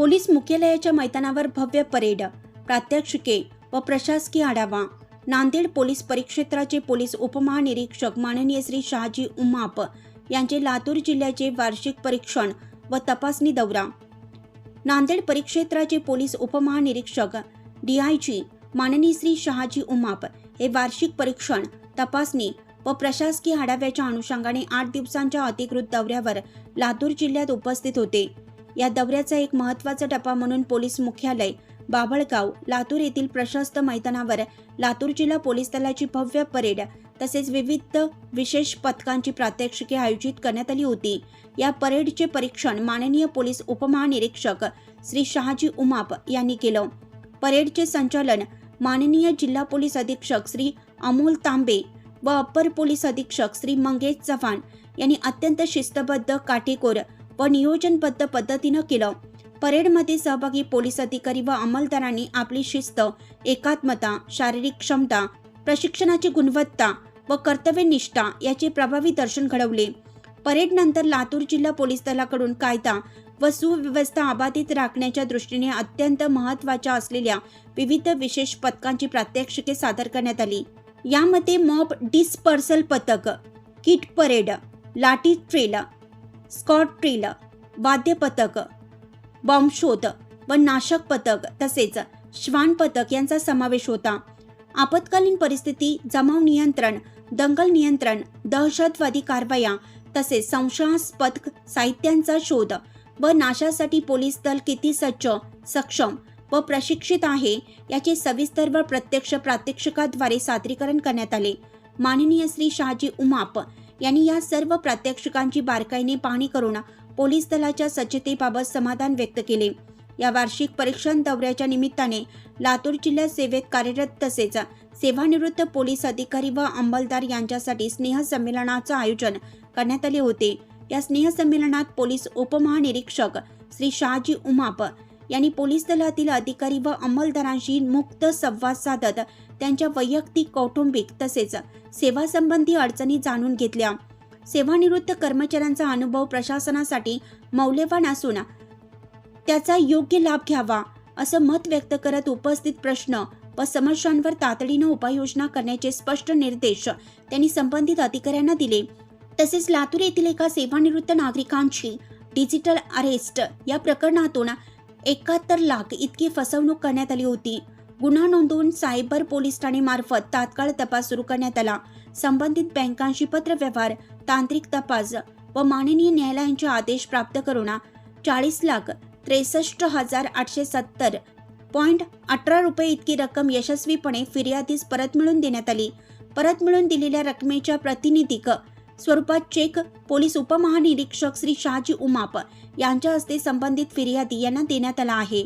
Police मुख्यालयाच्या मैदानावर भव्य परेड, प्रात्यक्षिके व प्रशासकीय आढावा। नांदेड पोलीस परिक्षेत्राचे पोलीस उपमहानिरीक्षक माननीय श्री शहाजी उमाप यांचे लातूर जिल्ह्याचे वार्षिक परीक्षण व तपासणी दौरा। नांदेड परिक्षेत्राचे पोलीस उपमहानिरीक्षक DIG माननीय श्री शहाजी उमाप हे वार्षिक परीक्षण, तपासणी व प्रशासकीय आढाव्याच्या अनुषंगाने 8 दिवसांच्या अधिकृत दौऱ्यावर लातूर जिल्ह्यात उपस्थित होते। या दौऱ्याचा एक महत्त्वाचा टप्पा म्हणून पोलीस मुख्यालय बाभळगाव लातूर येथील प्रशस्त मैदानावर लातूर जिल्हा पोलीस दलाची भव्य परेड तसेच विविध विशेष पथकांची प्रात्यक्षिके आयोजित करण्यात आली होती। या परेडचे परीक्षण माननीय पोलीस उपमहानिरीक्षक श्री शहाजी उमाप यांनी केलं। परेडचे संचालन माननीय जिल्हा पोलीस अधीक्षक श्री अमोल तांबे व अप्पर पोलीस अधीक्षक श्री मंगेश चव्हाण यांनी अत्यंत शिस्तबद्ध, काटेकोर व नियोजनबद्ध पद्धतीने केलं। परेडमध्ये सहभागी पोलीस अधिकारी व अंमलदारांनी आपली शिस्त, एकात्मता, शारीरिक क्षमता, प्रशिक्षणाची गुणवत्ता व कर्तव्यनिष्ठा याचे प्रभावी दर्शन घडवले। परेडनंतर लातूर जिल्हा पोलीस दलाकडून कायदा व सुव्यवस्था अबाधित राखण्याच्या दृष्टीने अत्यंत महत्त्वाच्या असलेल्या विविध विशेष पथकांची प्रात्यक्षिके सादर करण्यात आली। यामध्ये मॉब डिस्पर्सल पथक, किट परेड, लाठी ट्रेल, स्कॉट ट्रेल, वाद्य पथक, बॉम्ब शोध व नाशक पथक तसेच श्वान पथक यांचा समावेश होता। आपत्कालीन परिस्थिती, जमाव नियंत्रण, दंगल नियंत्रण, दहशतवादी कारवाया तसेच संशयास्पद साहित्यांचा शोध व नाशासाठी पोलीस दल किती सज्ज, सक्षम व प्रशिक्षित आहे याचे सविस्तर व प्रत्यक्ष प्रात्यक्षिकाद्वारे सादरीकरण करण्यात आले। माननीय श्री शहाजी उमाप यांनी या सर्व प्रात्यक्षिकांची बारकाईने पाहणी करून पोलीस दलाच्या सज्जतेबाबत समाधान व्यक्त केले। या वार्षिक परीक्षण दौऱ्याच्या निमित्ताने लातूर जिल्ह्यात सेवेत कार्यरत तसेच सेवानिवृत्त पोलीस अधिकारी व अंमलदार यांच्यासाठी स्नेहसंमेलनाचं आयोजन करण्यात आले होते। या स्नेहसंमेलनात पोलीस उपमहानिरीक्षक श्री शहाजी उमाप यांनी पोलीस दलातील अधिकारी व अंमलदारांशी मुक्त संवाद साधत त्यांच्या वैयक्तिक, कौटुंबिक तसेच सेवासंबंधी अडचणी जाणून घेतल्या। सेवानिवृत्त कर्मचाऱ्यांचा अनुभव प्रशासनासाठी मौल्यवान असून त्याचा योग्य लाभ घ्यावा असं मत व्यक्त करत उपस्थित प्रश्न व समस्यांवर तातडीने उपाययोजना करण्याचे स्पष्ट निर्देश त्यांनी संबंधित अधिकाऱ्यांना दिले। तसेच लातूर येथील एका सेवानिवृत्त नागरिकांची डिजिटल अरेस्ट या प्रकरणातून 71 लाख इतकी फसवणूक करण्यात आली होती। गुन्हा नोंदवून सायबर पोलीस ठाणे मार्फत तात्काळ तपास सुरू करण्यात आला। संबंधित बँकांशी पत्रव्यवहार, तांत्रिक तपास व माननीय न्यायालयांचे आदेश प्राप्त करून 40,63,870.18 रुपये इतकी रक्कम यशस्वीपणे फिर्यादीस परत मिळवून देण्यात आली। परत मिळवून दिलेल्या रकमेच्या प्रातिनिधिक स्वरूपात चेक पोलीस उपमहानिरीक्षक श्री शहाजी उमाप यांच्या हस्ते संबंधित फिर्यादी यांना देण्यात आला आहे।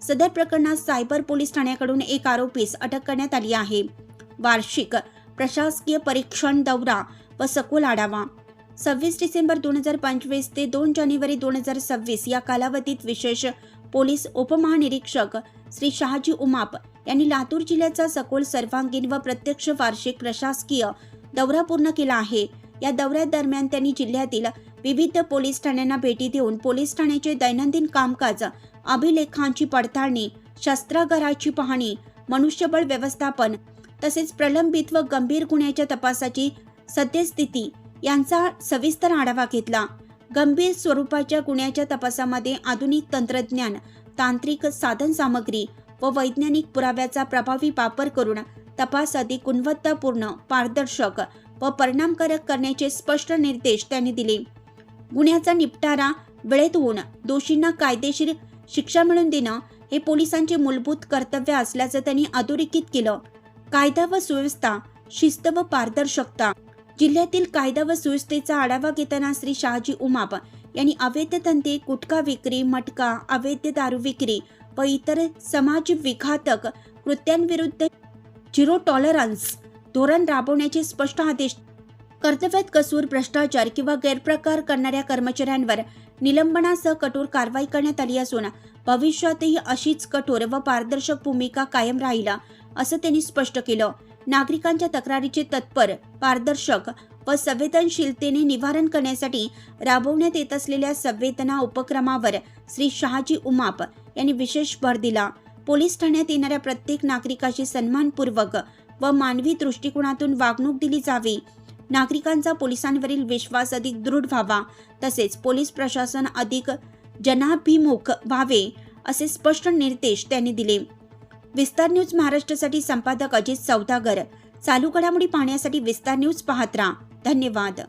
सदर प्रकरणात सायबर पोलीस ठाण्याकडून एक आरोपीस अटक करण्यात आली आहे। वार्षिक प्रशासकीय परीक्षण दौरा व सखोल आढावा 26 डिसेंबर 2025 ते 2 जानेवारी 2026 या कालावधीत विशेष पोलीस उपमहानिरीक्षक श्री शहाजी उमाप यांनी लातूर जिल्ह्याचा सखोल, सर्वांगीण व प्रत्यक्ष वार्षिक प्रशासकीय दौरा पूर्ण केला आहे। या दौऱ्यादरम्यान त्यांनी जिल्ह्यातील विविध पोलीस ठाण्यांना भेटी देऊन पोलीस ठाण्याचे दैनंदिन कामकाज, अभिलेखांची पडताळणी, शस्त्रागाराची पाहणी, मनुष्यबळ व्यवस्थापन तसेच प्रलंबित व गंभीर गुन्ह्याच्या तपासाची सद्यस्थिती यांचा सविस्तर आढावा घेतला। गंभीर स्वरूपाच्या गुन्ह्याच्या तपासामध्ये आधुनिक तंत्रज्ञान, तांत्रिक साधनसामग्री व वैज्ञानिक पुराव्याचा प्रभावी वापर करून तपास अधिक गुणवत्तापूर्ण, पारदर्शक व परिणामकारक करण्याचे स्पष्ट निर्देश त्यांनी दिले। गुन्ह्याचा निपटारा वेळेत होऊन दोषींना कायदेशीर शिक्षा मिळवून देणं हे पोलिसांचे मूलभूत कर्तव्य असल्याचं त्यांनी अधोरेखित केलं। कायदा व सुव्यवस्था, शिस्त व पारदर्शकता जिल्ह्यातील कायदा व सुव्यवस्थेचा आढावा घेताना श्री शहाजी उमाप यांनी अवैध धंदे, गुटखा विक्री, मटका, अवैध दारू विक्री व इतर समाज विघातक कृत्यांविरुद्ध झिरो टॉलरन्स धोरण राबवण्याचे स्पष्ट आदेश। कर्तव्यात कसूर, भ्रष्टाचार किंवा गैरप्रकार करणाऱ्या कर्मचाऱ्यांवर निलंबनासह कठोर कारवाई करण्यात आली असून भविष्यातही अशीच कठोर व पारदर्शक भूमिका कायम राहील असं त्यांनी स्पष्ट केलं। नागरिकांच्या तक्रारीचे तत्पर, पारदर्शक व संवेदनशीलतेने निवारण करण्यासाठी राबवण्यात येत असलेल्या संवेदना उपक्रमावर श्री शहाजी उमाप यांनी विशेष भर दिला. पोलीस ठाण्यात येणाऱ्या प्रत्येक नागरिकाशी सन्मानपूर्वक व मानवी दृष्टिकोनातून वागणूक दिली जावी. नागरिकांचा पोलिसांवरील विश्वास अधिक दृढ व्हावा, तसेच पोलीस प्रशासन अधिक जनाभिमुख व्हावे असे स्पष्ट निर्देश त्यांनी दिले. विस्तार न्यूज महाराष्ट्रासाठी संपादक अजित सौदागर. चालू घडामोडी पाहण्यासाठी विस्तार न्यूज पाहत राहा. धन्यवाद.